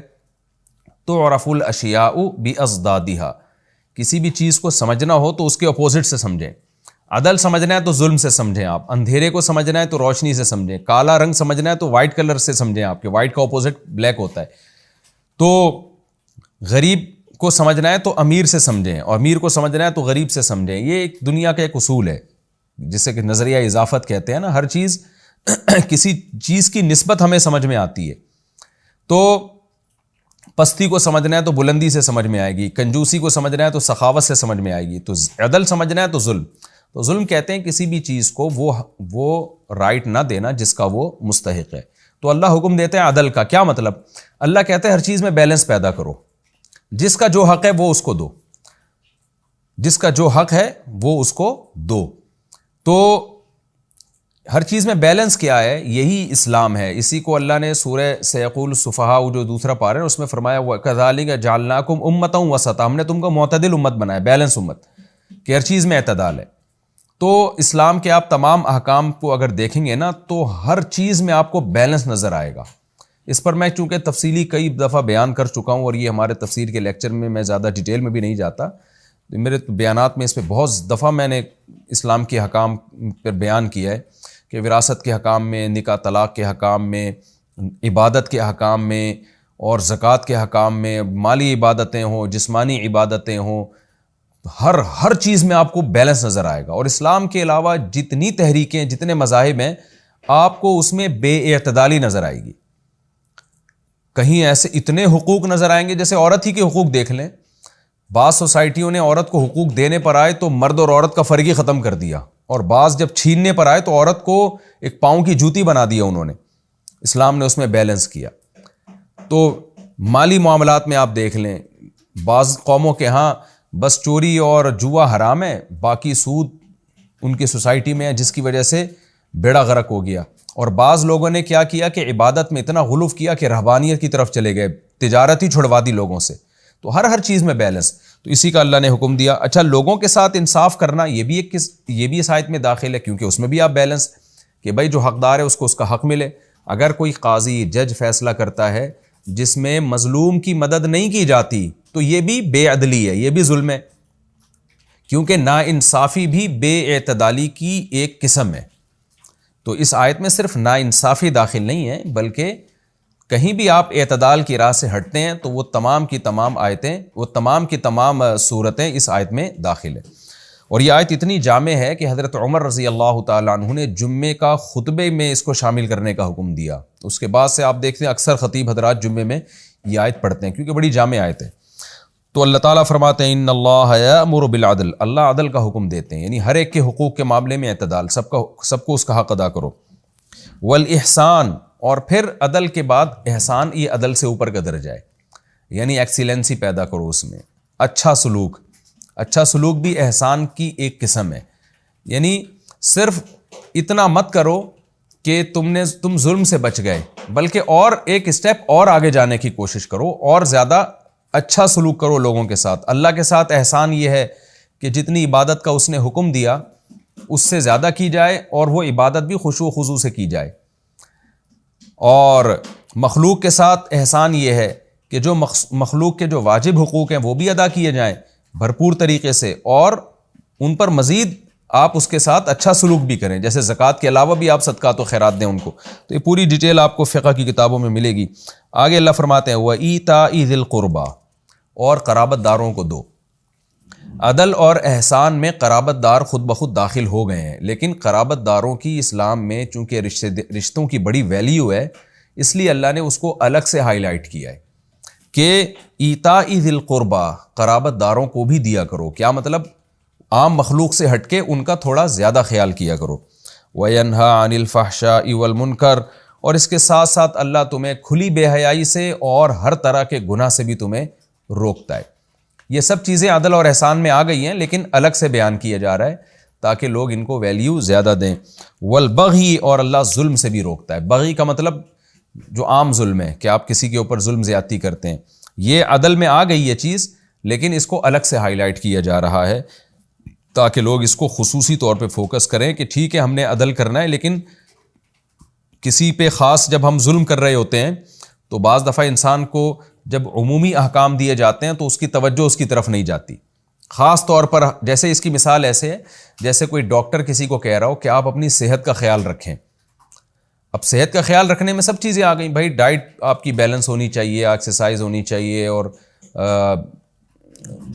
تعرف الاشیاء باضدادها، کسی بھی چیز کو سمجھنا ہو تو اس کے اپوزٹ سے سمجھیں۔ عدل سمجھنا ہے تو ظلم سے سمجھیں آپ، اندھیرے کو سمجھنا ہے تو روشنی سے سمجھیں، کالا رنگ سمجھنا ہے تو وائٹ کلر سے سمجھیں آپ کے وائٹ کا اپوزٹ بلیک ہوتا ہے۔ تو غریب کو سمجھنا ہے تو امیر سے سمجھیں، اور امیر کو سمجھنا ہے تو غریب سے سمجھیں۔ یہ ایک دنیا کا ایک اصول ہے جسے کہ نظریہ اضافت کہتے ہیں نا، ہر چیز کسی چیز کی نسبت ہمیں سمجھ میں آتی ہے۔ تو پستی کو سمجھنا ہے تو بلندی سے سمجھ میں آئے گی، کنجوسی کو سمجھنا ہے تو سخاوت سے سمجھ میں آئے گی۔ تو عدل سمجھنا ہے تو ظلم، تو ظلم کہتے ہیں کسی بھی چیز کو وہ رائٹ نہ دینا جس کا وہ مستحق ہے۔ تو اللہ حکم دیتے ہیں عدل کا۔ کیا مطلب؟ اللہ کہتے ہیں ہر چیز میں بیلنس پیدا کرو، جس کا جو حق ہے وہ اس کو دو، جس کا جو حق ہے وہ اس کو دو۔ تو ہر چیز میں بیلنس کیا ہے؟ یہی اسلام ہے۔ اسی کو اللہ نے سورہ سیقول السفہاء جو دوسرا پارہ ہے اس میں فرمایا وَكَذَلِكَ جَعَلْنَاكُمْ أُمَّةً وَسَطًا، ہم نے تم کو معتدل امت بنایا، بیلنس امت، کہ ہر چیز میں اعتدال ہے۔ تو اسلام کے آپ تمام احکام کو اگر دیکھیں گے نا تو ہر چیز میں آپ کو بیلنس نظر آئے گا۔ اس پر میں چونکہ تفصیلی کئی دفعہ بیان کر چکا ہوں، اور یہ ہمارے تفسیر کے لیکچر میں زیادہ ڈیٹیل میں بھی نہیں جاتا، میرے بیانات میں اس پہ بہت دفعہ میں نے اسلام کے حکام پر بیان کیا ہے کہ وراثت کے حکام میں، نکاح طلاق کے حکام میں، عبادت کے حکام میں، اور زکوٰۃ کے حکام میں، مالی عبادتیں ہوں، جسمانی عبادتیں ہوں، ہر چیز میں آپ کو بیلنس نظر آئے گا۔ اور اسلام کے علاوہ جتنی تحریکیں، جتنے مذاہب ہیں، آپ کو اس میں بے اعتدالی نظر آئے گی۔ کہیں ایسے اتنے حقوق نظر آئیں گے، جیسے عورت ہی کے حقوق دیکھ لیں، بعض سوسائٹیوں نے عورت کو حقوق دینے پر آئے تو مرد اور عورت کا فرق ہی ختم کر دیا، اور بعض جب چھیننے پر آئے تو عورت کو ایک پاؤں کی جوتی بنا دیا انہوں نے۔ اسلام نے اس میں بیلنس کیا۔ تو مالی معاملات میں آپ دیکھ لیں، بعض قوموں کے ہاں بس چوری اور جوا حرام ہے، باقی سود ان کی سوسائٹی میں ہے جس کی وجہ سے بیڑا غرق ہو گیا۔ اور بعض لوگوں نے کیا کیا کہ عبادت میں اتنا غلو کیا کہ رہبانیت کی طرف چلے گئے، تجارت ہی چھڑوا دی لوگوں سے۔ تو ہر چیز میں بیلنس، تو اسی کا اللہ نے حکم دیا۔ اچھا، لوگوں کے ساتھ انصاف کرنا یہ بھی اس آیت میں داخل ہے، کیونکہ اس میں بھی آپ بیلنس کہ بھائی جو حقدار ہے اس کو اس کا حق ملے۔ اگر کوئی قاضی جج فیصلہ کرتا ہے جس میں مظلوم کی مدد نہیں کی جاتی تو یہ بھی بے عدلی ہے، یہ بھی ظلم ہے، کیونکہ ناانصافی بھی بے اعتدالی کی ایک قسم ہے۔ تو اس آیت میں صرف ناانصافی داخل نہیں ہے، بلکہ کہیں بھی آپ اعتدال کی راہ سے ہٹتے ہیں تو وہ تمام کی تمام آیتیں، وہ تمام کی تمام صورتیں اس آیت میں داخل ہیں۔ اور یہ آیت اتنی جامع ہے کہ حضرت عمر رضی اللہ تعالیٰ عنہ نے جمعے کا خطبے میں اس کو شامل کرنے کا حکم دیا۔ اس کے بعد سے آپ دیکھتے ہیں اکثر خطیب حضرات جمعے میں یہ آیت پڑھتے ہیں، کیونکہ بڑی جامع آیت ہے۔ تو اللہ تعالیٰ فرماتے ہیں ان اللہ یأمر بالعدل، اللہ عدل کا حکم دیتے ہیں، یعنی ہر ایک کے حقوق کے معاملے میں اعتدال، سب کو اس کا حق ادا کرو۔ والاحسان، اور پھر عدل کے بعد احسان، یہ عدل سے اوپر کا درجہ ہے، یعنی ایکسیلنسی پیدا کرو اس میں، اچھا سلوک بھی احسان کی ایک قسم ہے۔ یعنی صرف اتنا مت کرو کہ تم ظلم سے بچ گئے، بلکہ اور ایک اسٹیپ اور آگے جانے کی کوشش کرو، اور زیادہ اچھا سلوک کرو لوگوں کے ساتھ۔ اللہ کے ساتھ احسان یہ ہے کہ جتنی عبادت کا اس نے حکم دیا اس سے زیادہ کی جائے، اور وہ عبادت بھی خشوع و خضوع سے کی جائے۔ اور مخلوق کے ساتھ احسان یہ ہے کہ جو مخلوق کے جو واجب حقوق ہیں وہ بھی ادا کیے جائیں بھرپور طریقے سے، اور ان پر مزید آپ اس کے ساتھ اچھا سلوک بھی کریں، جیسے زکوٰۃ کے علاوہ بھی آپ صدقات و خیرات دیں ان کو۔ تو یہ پوری ڈیٹیل آپ کو فقہ کی کتابوں میں ملے گی۔ آگے اللہ فرماتے ہیں وَإِيتَاءِ ذِي الْقُرْبَى، اور قرابت داروں کو دو۔ عدل اور احسان میں قرابت دار خود بخود داخل ہو گئے ہیں، لیکن قرابت داروں کی اسلام میں چونکہ رشتوں کی بڑی ویلیو ہے، اس لیے اللہ نے اس کو الگ سے ہائی لائٹ کیا ہے کہ ایتاء ذی القربى، قرابت داروں کو بھی دیا کرو۔ کیا مطلب؟ عام مخلوق سے ہٹ کے ان کا تھوڑا زیادہ خیال کیا کرو۔ وَيَنْهَى عَنِ الْفَحْشَاءِ وَالْمُنْكَرِ، اور اس کے ساتھ ساتھ اللہ تمہیں کھلی بے حیائی سے اور ہر طرح کے گناہ سے بھی تمہیں روکتا ہے۔ یہ سب چیزیں عدل اور احسان میں آ گئی ہیں، لیکن الگ سے بیان کیا جا رہا ہے تاکہ لوگ ان کو ویلیو زیادہ دیں۔ والبغی، اور اللہ ظلم سے بھی روکتا ہے۔ بغی کا مطلب جو عام ظلم ہے کہ آپ کسی کے اوپر ظلم زیادتی کرتے ہیں، یہ عدل میں آ گئی یہ چیز، لیکن اس کو الگ سے ہائی لائٹ کیا جا رہا ہے تاکہ لوگ اس کو خصوصی طور پہ فوکس کریں کہ ٹھیک ہے ہم نے عدل کرنا ہے، لیکن کسی پہ خاص جب ہم ظلم کر رہے ہوتے ہیں تو بعض دفعہ انسان کو جب عمومی احکام دیے جاتے ہیں تو اس کی توجہ اس کی طرف نہیں جاتی۔ خاص طور پر جیسے اس کی مثال ایسے ہے جیسے کوئی ڈاکٹر کسی کو کہہ رہا ہو کہ آپ اپنی صحت کا خیال رکھیں۔ اب صحت کا خیال رکھنے میں سب چیزیں آ گئیں، بھائی ڈائٹ آپ کی بیلنس ہونی چاہیے، ایکسرسائز ہونی چاہیے، اور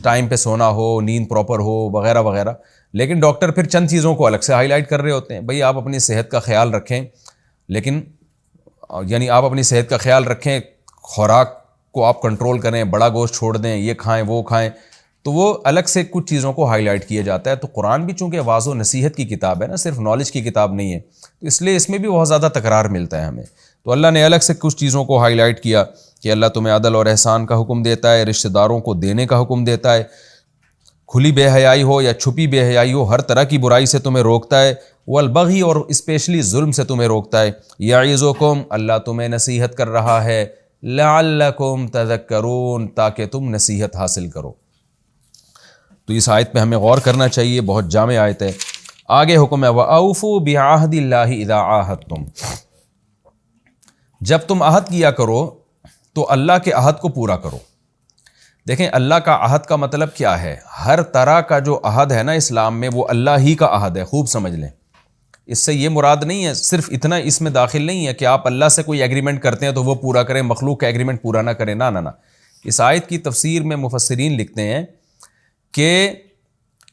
ٹائم پہ سونا ہو، نیند پراپر ہو، وغیرہ وغیرہ، لیکن ڈاکٹر پھر چند چیزوں کو الگ سے ہائی لائٹ کر رہے ہوتے ہیں۔ بھائی آپ اپنی صحت کا خیال رکھیں، لیکن یعنی آپ اپنی صحت کا خیال رکھیں، خوراک کو آپ کنٹرول کریں، بڑا گوشت چھوڑ دیں، یہ کھائیں وہ کھائیں، تو وہ الگ سے کچھ چیزوں کو ہائی لائٹ کیا جاتا ہے۔ تو قرآن بھی چونکہ واضح و نصیحت کی کتاب ہے نا، صرف نالج کی کتاب نہیں ہے، تو اس لیے اس میں بھی بہت زیادہ تکرار ملتا ہے ہمیں۔ تو اللہ نے الگ سے کچھ چیزوں کو ہائی لائٹ کیا کہ اللہ تمہیں عدل اور احسان کا حکم دیتا ہے، رشتہ داروں کو دینے کا حکم دیتا ہے، کھلی بے حیائی ہو یا چھپی بے حیائی ہو، ہر طرح کی برائی سے تمہیں روکتا ہے، والبغی، اور اسپیشلی ظلم سے تمہیں روکتا ہے، یعظکم، اللہ تمہیں نصیحت کر رہا ہے، لعلکم تذکرون، تاکہ تم نصیحت حاصل کرو۔ تو اس آیت پہ ہمیں غور کرنا چاہیے، بہت جامع آیت ہے۔ آگے حکم ہے وَأَوْفُوا بِعَهْدِ اللَّهِ إِذَا عَاهَدتُّمْ، جب تم عہد کیا کرو تو اللہ کے عہد کو پورا کرو۔ دیکھیں اللہ کا عہد کا مطلب کیا ہے؟ ہر طرح کا جو عہد ہے نا اسلام میں وہ اللہ ہی کا عہد ہے، خوب سمجھ لیں۔ اس سے یہ مراد نہیں ہے، صرف اتنا اس میں داخل نہیں ہے کہ آپ اللہ سے کوئی ایگریمنٹ کرتے ہیں تو وہ پورا کریں، مخلوق کا ایگریمنٹ پورا نہ کریں، نہ۔ اس آیت کی تفسیر میں مفسرین لکھتے ہیں کہ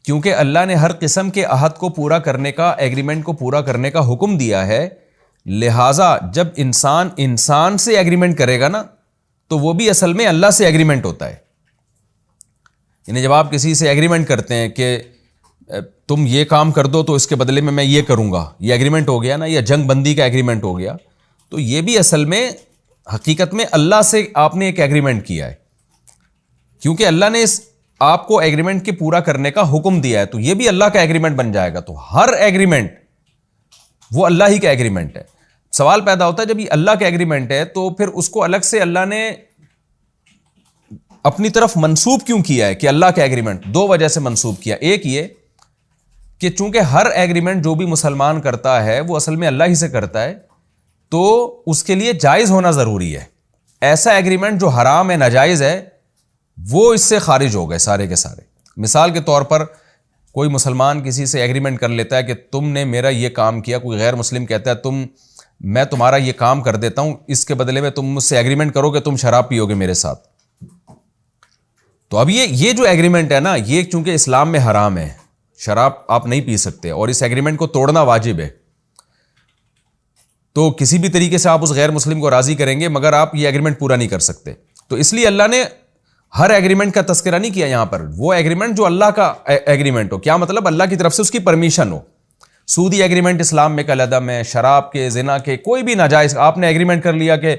کیونکہ اللہ نے ہر قسم کے عہد کو پورا کرنے کا، ایگریمنٹ کو پورا کرنے کا حکم دیا ہے، لہٰذا جب انسان سے ایگریمنٹ کرے گا نا تو وہ بھی اصل میں اللہ سے ایگریمنٹ ہوتا ہے۔ یعنی جب آپ کسی سے ایگریمنٹ کرتے ہیں کہ تم یہ کام کر دو تو اس کے بدلے میں یہ کروں گا، یہ ایگریمنٹ ہو گیا نا، یا جنگ بندی کا ایگریمنٹ ہو گیا، تو یہ بھی اصل میں حقیقت میں اللہ سے آپ نے ایک ایگریمنٹ کیا ہے، کیونکہ اللہ نے اس آپ کو ایگریمنٹ کے پورا کرنے کا حکم دیا ہے تو یہ بھی اللہ کا ایگریمنٹ بن جائے گا. تو ہر ایگریمنٹ وہ اللہ ہی کا ایگریمنٹ ہے. سوال پیدا ہوتا ہے جب یہ اللہ کا ایگریمنٹ ہے تو پھر اس کو الگ سے اللہ نے اپنی طرف منسوب کیوں کیا ہے کہ اللہ کا ایگریمنٹ؟ دو وجہ سے منسوب کیا. ایک یہ کہ چونکہ ہر ایگریمنٹ جو بھی مسلمان کرتا ہے وہ اصل میں اللہ ہی سے کرتا ہے تو اس کے لیے جائز ہونا ضروری ہے. ایسا ایگریمنٹ جو حرام ہے، ناجائز ہے، وہ اس سے خارج ہو گئے سارے کے سارے. مثال کے طور پر کوئی مسلمان کسی سے ایگریمنٹ کر لیتا ہے کہ تم نے میرا یہ کام کیا، کوئی غیر مسلم کہتا ہے میں تمہارا یہ کام کر دیتا ہوں، اس کے بدلے میں تم مجھ سے ایگریمنٹ کرو کہ تم شراب پیو گے میرے ساتھ. تو اب یہ جو ایگریمنٹ ہے نا، یہ چونکہ اسلام میں حرام ہے، شراب آپ نہیں پی سکتے اور اس ایگریمنٹ کو توڑنا واجب ہے. تو کسی بھی طریقے سے آپ اس غیر مسلم کو راضی کریں گے مگر آپ یہ ایگریمنٹ پورا نہیں کر سکتے. تو اس لیے اللہ نے ہر ایگریمنٹ کا تذکرہ نہیں کیا یہاں پر. وہ ایگریمنٹ جو اللہ کا ایگریمنٹ ہو. کیا مطلب؟ اللہ کی طرف سے اس کی پرمیشن ہو. سودی ایگریمنٹ اسلام میں کالعدم ہے، شراب کے، زنا کے، کوئی بھی ناجائز آپ نے ایگریمنٹ کر لیا کہ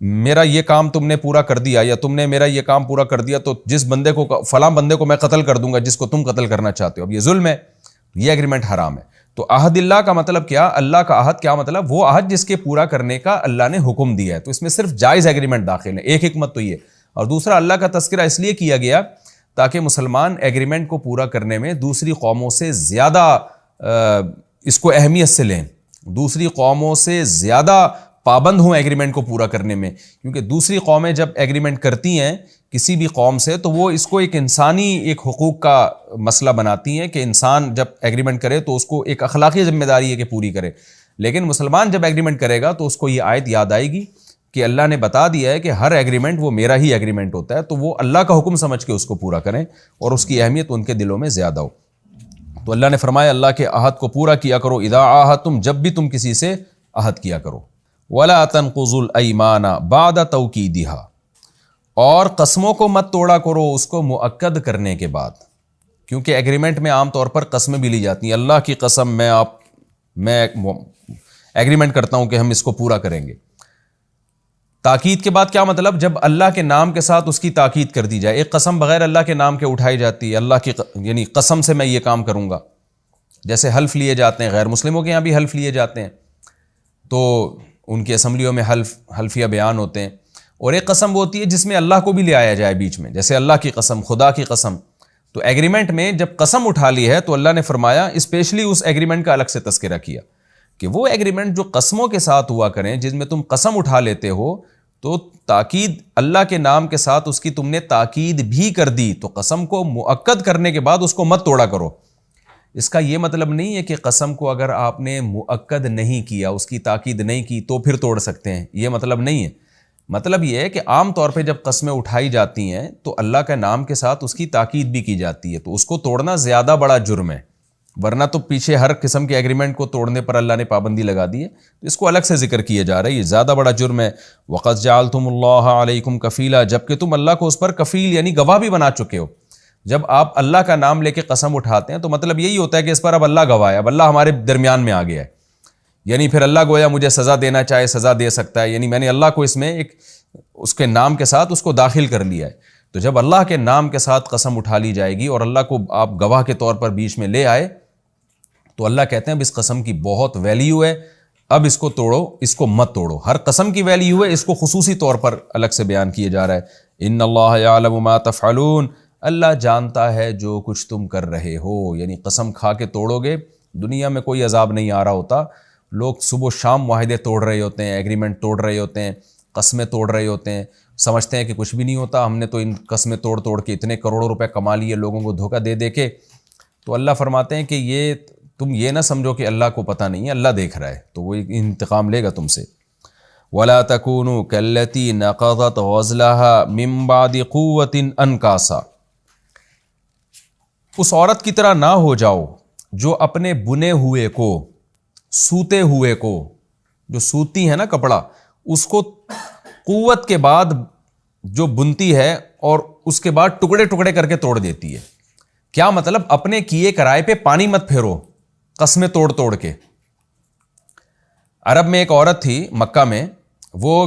میرا یہ کام تم نے پورا کر دیا یا تم نے میرا یہ کام پورا کر دیا تو جس بندے کو، فلاں بندے کو میں قتل کر دوں گا جس کو تم قتل کرنا چاہتے ہو. اب یہ ظلم ہے، یہ ایگریمنٹ حرام ہے. تو عہد اللہ کا مطلب کیا؟ اللہ کا عہد کیا مطلب؟ وہ عہد جس کے پورا کرنے کا اللہ نے حکم دیا ہے. تو اس میں صرف جائز ایگریمنٹ داخل ہے. ایک حکمت تو یہ. اور دوسرا، اللہ کا تذکرہ اس لیے کیا گیا تاکہ مسلمان ایگریمنٹ کو پورا کرنے میں دوسری قوموں سے زیادہ اس کو اہمیت سے لیں، دوسری قوموں سے زیادہ پابند ہوں ایگریمنٹ کو پورا کرنے میں. کیونکہ دوسری قومیں جب ایگریمنٹ کرتی ہیں کسی بھی قوم سے تو وہ اس کو ایک انسانی ایک حقوق کا مسئلہ بناتی ہیں کہ انسان جب ایگریمنٹ کرے تو اس کو ایک اخلاقی ذمہ داری ہے کہ پوری کرے. لیکن مسلمان جب ایگریمنٹ کرے گا تو اس کو یہ آیت یاد آئے گی کہ اللہ نے بتا دیا ہے کہ ہر ایگریمنٹ وہ میرا ہی ایگریمنٹ ہوتا ہے، تو وہ اللہ کا حکم سمجھ کے اس کو پورا کریں اور اس کی اہمیت ان کے دلوں میں زیادہ ہو. تو اللہ نے فرمایا اللہ کے عہد کو پورا کیا کرو. اذا عاہدتم، جب بھی تم کسی سے عہد کیا کرو. ولا تنقضوا الایمان بعد توکیدها، اور قسموں کو مت توڑا کرو اس کو مؤکد کرنے کے بعد. کیونکہ ایگریمنٹ میں عام طور پر قسمیں بھی لی جاتی ہیں. اللہ کی قسم میں ایگریمنٹ کرتا ہوں کہ ہم اس کو پورا کریں گے. تاکید کے بعد کیا مطلب؟ جب اللہ کے نام کے ساتھ اس کی تاکید کر دی جائے. ایک قسم بغیر اللہ کے نام کے اٹھائی جاتی ہے، اللہ کی یعنی قسم سے میں یہ کام کروں گا. جیسے حلف لیے جاتے ہیں، غیر مسلموں کے یہاں بھی حلف لیے جاتے ہیں تو ان کی اسمبلیوں میں حلفیہ بیان ہوتے ہیں. اور ایک قسم وہ ہوتی ہے جس میں اللہ کو بھی لے آیا جائے بیچ میں، جیسے اللہ کی قسم، خدا کی قسم. تو ایگریمنٹ میں جب قسم اٹھا لی ہے تو اللہ نے فرمایا اسپیشلی اس ایگریمنٹ کا الگ سے تذکرہ کیا کہ وہ ایگریمنٹ جو قسموں کے ساتھ ہوا کریں، جس میں تم قسم اٹھا لیتے ہو تو تاکید اللہ کے نام کے ساتھ اس کی تم نے تاکید بھی کر دی تو قسم کو مؤکد کرنے کے بعد اس کو مت توڑا کرو. اس کا یہ مطلب نہیں ہے کہ قسم کو اگر آپ نے مؤکد نہیں کیا، اس کی تاکید نہیں کی تو پھر توڑ سکتے ہیں، یہ مطلب نہیں ہے. مطلب یہ ہے کہ عام طور پہ جب قسمیں اٹھائی جاتی ہیں تو اللہ کے نام کے ساتھ اس کی تاکید بھی کی جاتی ہے، تو اس کو توڑنا زیادہ بڑا جرم ہے. ورنہ تو پیچھے ہر قسم کے ایگریمنٹ کو توڑنے پر اللہ نے پابندی لگا دی ہے، تو اس کو الگ سے ذکر کیا جا رہا ہے، یہ زیادہ بڑا جرم ہے. وَقَدْ جَعَلْتُمُ اللَّهَ عَلَيْكُمْ كَفِيلًا، جبکہ تم اللہ کو اس پر کفیل یعنی گواہ بھی بنا چکے ہو. جب آپ اللہ کا نام لے کے قسم اٹھاتے ہیں تو مطلب یہی ہوتا ہے کہ اس پر اب اللہ گواہ ہے، اب اللہ ہمارے درمیان میں آ گیا ہے. یعنی پھر اللہ گویا مجھے سزا دینا چاہے سزا دے سکتا ہے، یعنی میں نے اللہ کو اس میں ایک اس کے نام کے ساتھ اس کو داخل کر لیا ہے. تو جب اللہ کے نام کے ساتھ قسم اٹھا لی جائے گی اور اللہ کو آپ گواہ کے طور پر بیچ میں لے آئے تو اللہ کہتے ہیں اب اس قسم کی بہت ویلیو ہے، اب اس کو توڑو، اس کو مت توڑو. ہر قسم کی ویلیو ہے، اس کو خصوصی طور پر الگ سے بیان کیا جا رہا ہے. ان اللہ یعلم ما تفعلون، اللہ جانتا ہے جو کچھ تم کر رہے ہو. یعنی قسم کھا کے توڑو گے، دنیا میں کوئی عذاب نہیں آ رہا ہوتا. لوگ صبح و شام معاہدے توڑ رہے ہوتے ہیں، ایگریمنٹ توڑ رہے ہوتے ہیں، قسمیں توڑ رہے ہوتے ہیں، سمجھتے ہیں کہ کچھ بھی نہیں ہوتا، ہم نے تو ان قسمیں توڑ توڑ کے اتنے کروڑوں روپے کما لیے لوگوں کو دھوکہ دے دے کے. تو اللہ فرماتے ہیں کہ یہ تم یہ نہ سمجھو کہ اللہ کو پتہ نہیں ہے، اللہ دیکھ رہا ہے، تو وہ انتقام لے گا تم سے. وَلَا تَكُونُوا كَالَّتِي نَقَضَتْ غَزْلَهَا مِن بَعْدِ قُوَّةٍ أَنْكَاسًا، اس عورت کی طرح نہ ہو جاؤ جو اپنے بنے ہوئے کو، سوتے ہوئے کو، جو سوتی ہے نا کپڑا، اس کو قوت کے بعد جو بنتی ہے اور اس کے بعد ٹکڑے ٹکڑے کر کے توڑ دیتی ہے. کیا مطلب؟ اپنے کیے کرائے پہ پانی مت پھیرو قسمیں توڑ توڑ کے. عرب میں ایک عورت تھی مکہ میں، وہ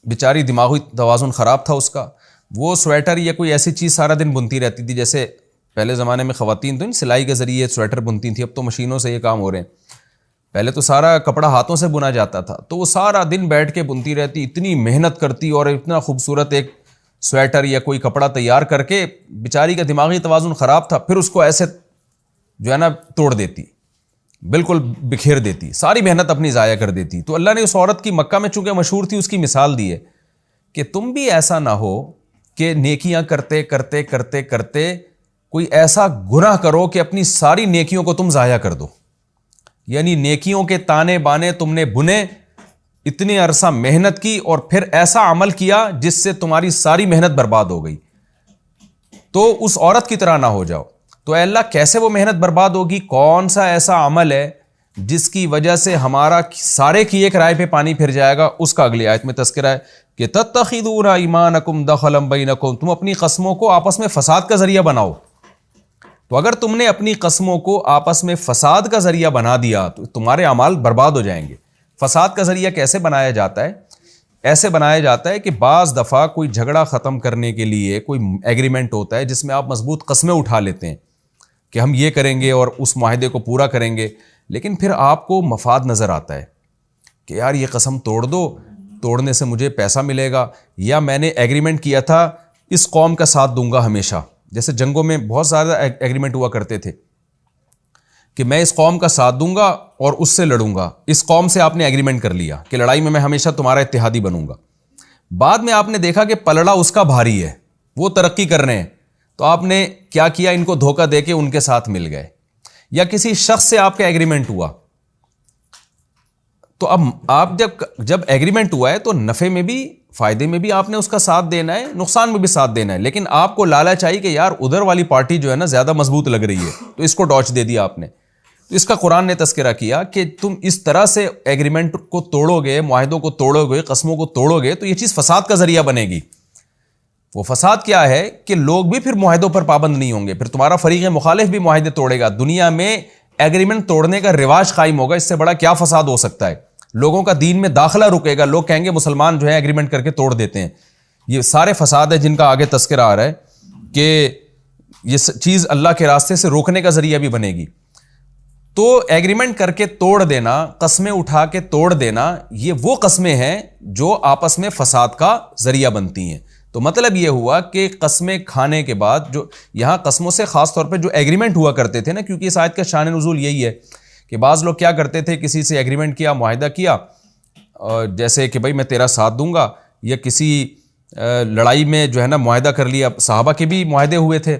بیچاری دماغی توازن خراب تھا اس کا، وہ سویٹر یا کوئی ایسی چیز سارا دن بنتی رہتی تھی. جیسے پہلے زمانے میں خواتین تو سلائی کے ذریعے سویٹر بنتی تھیں, اب تو مشینوں سے یہ کام ہو رہے ہیں. پہلے تو سارا کپڑا ہاتھوں سے بنا جاتا تھا, تو وہ سارا دن بیٹھ کے بنتی رہتی, اتنی محنت کرتی اور اتنا خوبصورت ایک سویٹر یا کوئی کپڑا تیار کر کے بیچاری کا دماغی توازن خراب تھا, پھر اس کو ایسے جو ہے نا توڑ دیتی, بالکل بکھیر دیتی, ساری محنت اپنی ضائع کر دیتی. تو اللہ نے اس عورت کی, مکہ میں چونکہ مشہور تھی, اس کی مثال دی ہے کہ تم بھی ایسا نہ ہو کہ نیکیاں کرتے کرتے کرتے کرتے کوئی ایسا گناہ کرو کہ اپنی ساری نیکیوں کو تم ضائع کر دو. یعنی نیکیوں کے تانے بانے تم نے بنے, اتنی عرصہ محنت کی اور پھر ایسا عمل کیا جس سے تمہاری ساری محنت برباد ہو گئی, تو اس عورت کی طرح نہ ہو جاؤ. تو اے اللہ کیسے وہ محنت برباد ہوگی؟ کون سا ایسا عمل ہے جس کی وجہ سے ہمارا سارے کی ایک رائے پہ پانی پھر جائے گا؟ اس کا اگلی آیت میں تذکرہ ہے کہ تتخذون ایمانکم دخلا بینکم, تم اپنی قسموں کو آپس میں فساد کا ذریعہ بناؤ. تو اگر تم نے اپنی قسموں کو آپس میں فساد کا ذریعہ بنا دیا تو تمہارے اعمال برباد ہو جائیں گے. فساد کا ذریعہ کیسے بنایا جاتا ہے؟ ایسے بنایا جاتا ہے کہ بعض دفعہ کوئی جھگڑا ختم کرنے کے لیے کوئی ایگریمنٹ ہوتا ہے جس میں آپ مضبوط قسمیں اٹھا لیتے ہیں کہ ہم یہ کریں گے اور اس معاہدے کو پورا کریں گے, لیکن پھر آپ کو مفاد نظر آتا ہے کہ یار یہ قسم توڑ دو, توڑنے سے مجھے پیسہ ملے گا, یا میں نے ایگریمنٹ کیا تھا اس قوم کا ساتھ دوں گا ہمیشہ. جیسے جنگوں میں بہت زیادہ ایگریمنٹ ہوا کرتے تھے کہ میں اس قوم کا ساتھ دوں گا اور اس سے لڑوں گا. اس قوم سے آپ نے ایگریمنٹ کر لیا کہ لڑائی میں ہمیشہ تمہارا اتحادی بنوں گا. بعد میں آپ نے دیکھا کہ پلڑا اس کا بھاری ہے, وہ ترقی کر رہے ہیں, تو آپ نے کیا کیا, ان کو دھوکہ دے کے ان کے ساتھ مل گئے. یا کسی شخص سے آپ کا ایگریمنٹ ہوا, تو اب آپ جب ایگریمنٹ ہوا ہے تو نفع میں بھی فائدے میں بھی آپ نے اس کا ساتھ دینا ہے, نقصان میں بھی ساتھ دینا ہے, لیکن آپ کو لالچ آئی کہ یار ادھر والی پارٹی جو ہے نا زیادہ مضبوط لگ رہی ہے, تو اس کو ڈاچ دے دیا آپ نے. تو اس کا قرآن نے تذکرہ کیا کہ تم اس طرح سے ایگریمنٹ کو توڑو گے, معاہدوں کو توڑو گے, قسموں کو توڑو گے, تو یہ چیز فساد کا ذریعہ بنے گی. وہ فساد کیا ہے کہ لوگ بھی پھر معاہدوں پر پابند نہیں ہوں گے, پھر تمہارا فریق مخالف بھی معاہدے توڑے گا. دنیا میں ایگریمنٹ توڑنے کا رواج قائم ہوگا, اس سے بڑا کیا فساد ہو سکتا ہے؟ لوگوں کا دین میں داخلہ رکے گا, لوگ کہیں گے مسلمان جو ہے ایگریمنٹ کر کے توڑ دیتے ہیں. یہ سارے فساد ہے جن کا آگے تذکرہ آ رہا ہے کہ یہ چیز اللہ کے راستے سے روکنے کا ذریعہ بھی بنے گی. تو ایگریمنٹ کر کے توڑ دینا, قسمیں اٹھا کے توڑ دینا, یہ وہ قسمیں ہیں جو آپس میں فساد کا ذریعہ بنتی ہیں. تو مطلب یہ ہوا کہ قسمیں کھانے کے بعد, جو یہاں قسموں سے خاص طور پہ جو ایگریمنٹ ہوا کرتے تھے نا, کیونکہ اس آیت کا شان نزول یہی ہے کہ بعض لوگ کیا کرتے تھے, کسی سے ایگریمنٹ کیا, معاہدہ کیا, جیسے کہ بھائی میں تیرا ساتھ دوں گا, یا کسی لڑائی میں جو ہے نا معاہدہ کر لیا. صحابہ کے بھی معاہدے ہوئے تھے,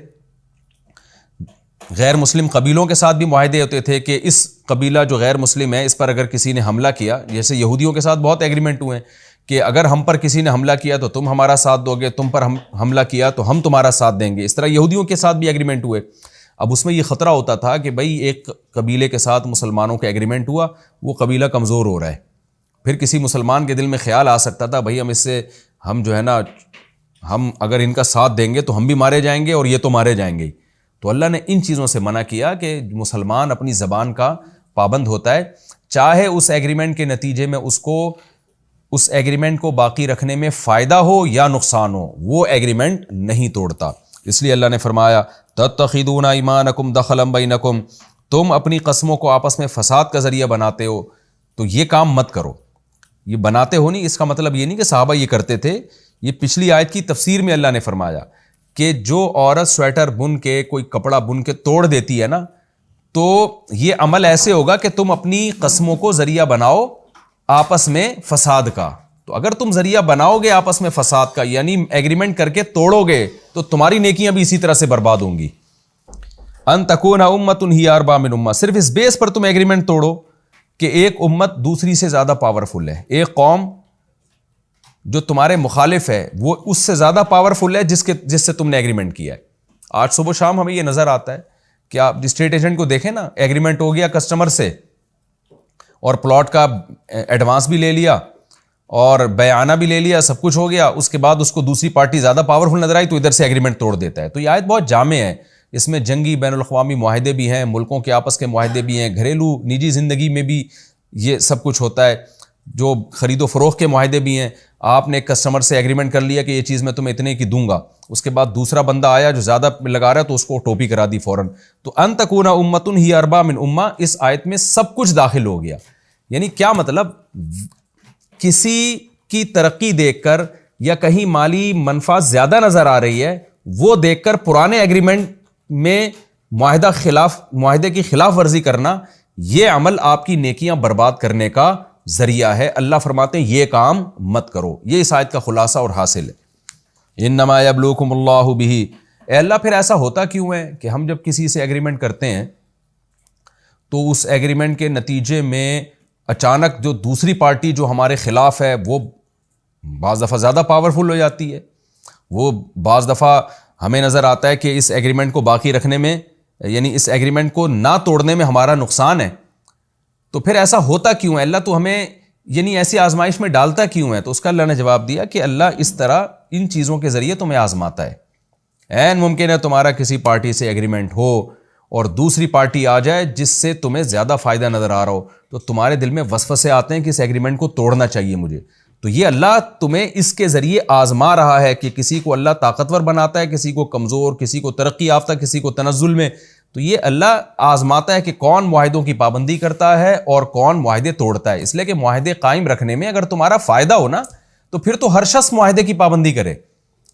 غیر مسلم قبیلوں کے ساتھ بھی معاہدے ہوتے تھے کہ اس قبیلہ جو غیر مسلم ہے اس پر اگر کسی نے حملہ کیا, جیسے یہودیوں کے ساتھ بہت ایگریمنٹ ہوئے ہیں کہ اگر ہم پر کسی نے حملہ کیا تو تم ہمارا ساتھ دو گے, تم پر ہم حملہ کیا تو ہم تمہارا ساتھ دیں گے. اس طرح یہودیوں کے ساتھ بھی ایگریمنٹ ہوئے. اب اس میں یہ خطرہ ہوتا تھا کہ بھئی ایک قبیلے کے ساتھ مسلمانوں کا ایگریمنٹ ہوا, وہ قبیلہ کمزور ہو رہا ہے, پھر کسی مسلمان کے دل میں خیال آ سکتا تھا بھئی ہم اس سے, ہم جو ہے نا, ہم اگر ان کا ساتھ دیں گے تو ہم بھی مارے جائیں گے اور یہ تو مارے جائیں گے. تو اللہ نے ان چیزوں سے منع کیا کہ مسلمان اپنی زبان کا پابند ہوتا ہے, چاہے اس ایگریمنٹ کے نتیجے میں اس ایگریمنٹ کو باقی رکھنے میں فائدہ ہو یا نقصان ہو, وہ ایگریمنٹ نہیں توڑتا. اس لیے اللہ نے فرمایا تتخذون ایمانکم دخلا بینکم, تم اپنی قسموں کو آپس میں فساد کا ذریعہ بناتے ہو, تو یہ کام مت کرو. یہ بناتے ہو نہیں, اس کا مطلب یہ نہیں کہ صحابہ یہ کرتے تھے. یہ پچھلی آیت کی تفسیر میں اللہ نے فرمایا کہ جو عورت سویٹر بن کے, کوئی کپڑا بن کے توڑ دیتی ہے نا, تو یہ عمل ایسے ہوگا کہ تم اپنی قسموں کو ذریعہ بناؤ آپس میں فساد کا. تو اگر تم ذریعہ بناؤ گے آپس میں فساد کا, یعنی ایگریمنٹ کر کے توڑو گے, تو تمہاری نیکیاں بھی اسی طرح سے برباد ہوں گی. ان تکون امۃ ہی اربا من امہ, صرف اس بیس پر تم ایگریمنٹ توڑو کہ ایک امت دوسری سے زیادہ پاورفل ہے, ایک قوم جو تمہارے مخالف ہے وہ اس سے زیادہ پاورفل ہے جس سے تم نے ایگریمنٹ کیا ہے. آج صبح شام ہمیں یہ نظر آتا ہے کہ آپ اسٹیٹ ایجنٹ کو دیکھیں نا, ایگریمنٹ ہو گیا کسٹمر سے اور پلاٹ کا ایڈوانس بھی لے لیا اور بیعانہ بھی لے لیا, سب کچھ ہو گیا, اس کے بعد اس کو دوسری پارٹی زیادہ پاورفل نظر آئی تو ادھر سے ایگریمنٹ توڑ دیتا ہے. تو یہ آیت بہت جامع ہے, اس میں جنگی بین الاقوامی معاہدے بھی ہیں, ملکوں کے آپس کے معاہدے بھی ہیں, گھریلو نجی زندگی میں بھی یہ سب کچھ ہوتا ہے. جو خرید و فروخت کے معاہدے بھی ہیں. آپ نے ایک کسٹمر سے ایگریمنٹ کر لیا کہ یہ چیز میں تمہیں اتنے کی دوں گا, اس کے بعد دوسرا بندہ آیا جو زیادہ لگا رہا ہے تو اس کو ٹوپی کرا دی فوراً. تو ان تکون امۃ ہی اربا من امہ, اس آیت میں سب کچھ داخل ہو گیا. یعنی کیا مطلب, کسی کی ترقی دیکھ کر یا کہیں مالی منفعت زیادہ نظر آ رہی ہے, وہ دیکھ کر پرانے ایگریمنٹ میں معاہدے کی خلاف ورزی کرنا, یہ عمل آپ کی نیکیاں برباد کرنے کا ذریعہ ہے. اللہ فرماتے ہیں یہ کام مت کرو. یہ اس آیت کا خلاصہ اور حاصل ہے. انما یبلوکم اللہ بہ, اے اللہ پھر ایسا ہوتا کیوں ہے کہ ہم جب کسی سے ایگریمنٹ کرتے ہیں تو اس ایگریمنٹ کے نتیجے میں اچانک جو دوسری پارٹی جو ہمارے خلاف ہے وہ بعض دفعہ زیادہ پاورفل ہو جاتی ہے. وہ بعض دفعہ ہمیں نظر آتا ہے کہ اس ایگریمنٹ کو باقی رکھنے میں, یعنی اس ایگریمنٹ کو نہ توڑنے میں ہمارا نقصان ہے. تو پھر ایسا ہوتا کیوں ہے اللہ, تو ہمیں یعنی ایسی آزمائش میں ڈالتا کیوں ہے؟ تو اس کا اللہ نے جواب دیا کہ اللہ اس طرح ان چیزوں کے ذریعے تمہیں آزماتا ہے. عین ممکن ہے تمہارا کسی پارٹی سے ایگریمنٹ ہو اور دوسری پارٹی آ جائے جس سے تمہیں زیادہ فائدہ نظر آ رہا ہو, تو تمہارے دل میں وسوسے آتے ہیں کہ اس ایگریمنٹ کو توڑنا چاہیے مجھے. تو یہ اللہ تمہیں اس کے ذریعے آزما رہا ہے کہ کسی کو اللہ طاقتور بناتا ہے, کسی کو کمزور, کسی کو ترقی یافتہ, کسی کو تنزل میں. تو یہ اللہ آزماتا ہے کہ کون معاہدوں کی پابندی کرتا ہے اور کون معاہدے توڑتا ہے. اس لیے کہ معاہدے قائم رکھنے میں اگر تمہارا فائدہ ہو نا تو پھر تو ہر شخص معاہدے کی پابندی کرے.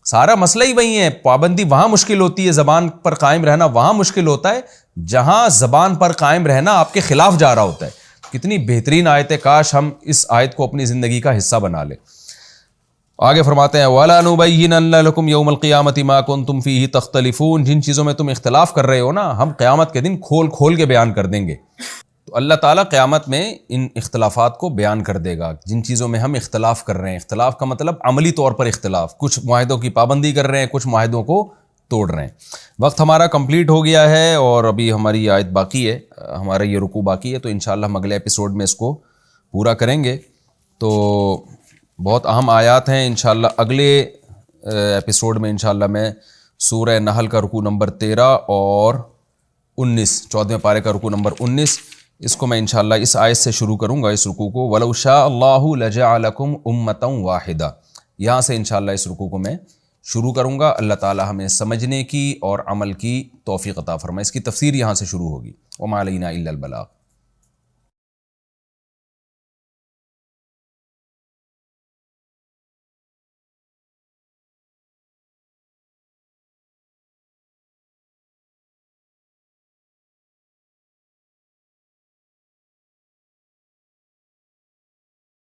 سارا مسئلہ ہی وہی ہے, پابندی وہاں مشکل ہوتی ہے, زبان پر قائم رہنا وہاں مشکل ہوتا ہے جہاں زبان پر قائم رہنا آپ کے خلاف جا رہا ہوتا ہے. کتنی بہترین آیت ہے, کاش ہم اس آیت کو اپنی زندگی کا حصہ بنا لیں. آگے فرماتے ہیں وَلَا نُبَيِّنَنَّ لَكُمْ يَوْمَ الْقِيَامَةِ مَا كُنْتُمْ فِيهِ تَخْتَلِفُونَ, جن چیزوں میں تم اختلاف کر رہے ہو نا ہم قیامت کے دن کھول کھول کے بیان کر دیں گے. تو اللہ تعالیٰ قیامت میں ان اختلافات کو بیان کر دے گا, جن چیزوں میں ہم اختلاف کر رہے ہیں. اختلاف کا مطلب عملی طور پر اختلاف, کچھ معاہدوں کی پابندی کر رہے ہیں, کچھ معاہدوں کو توڑ رہے ہیں. وقت ہمارا کمپلیٹ ہو گیا ہے اور ابھی ہماری آیت باقی ہے, ہمارا یہ رکوع باقی ہے, تو انشاءاللہ ہم اگلے ایپیسوڈ میں اس کو پورا کریں گے. تو بہت اہم آیات ہیں. انشاءاللہ اگلے ایپیسوڈ میں انشاءاللہ میں سورہ نحل کا رکوع نمبر 13 اور 19, 14ویں پارے کا رکوع نمبر 19, اس کو میں انشاءاللہ اس آیت سے شروع کروں گا, اس رکوع کو. وَلَوْ شَاءَ اللَّهُ لَجَعَلَكُمْ أُمَّةً وَاحِدَةً, یہاں سے انشاءاللہ اس رکوع کو میں شروع کروں گا. اللہ تعالیٰ ہمیں سمجھنے کی اور عمل کی توفیق عطا فرمائے. اس کی تفسیر یہاں سے شروع ہوگی. وَمَا عَلَيْنَا إِلَّا الْبَلَاغُ.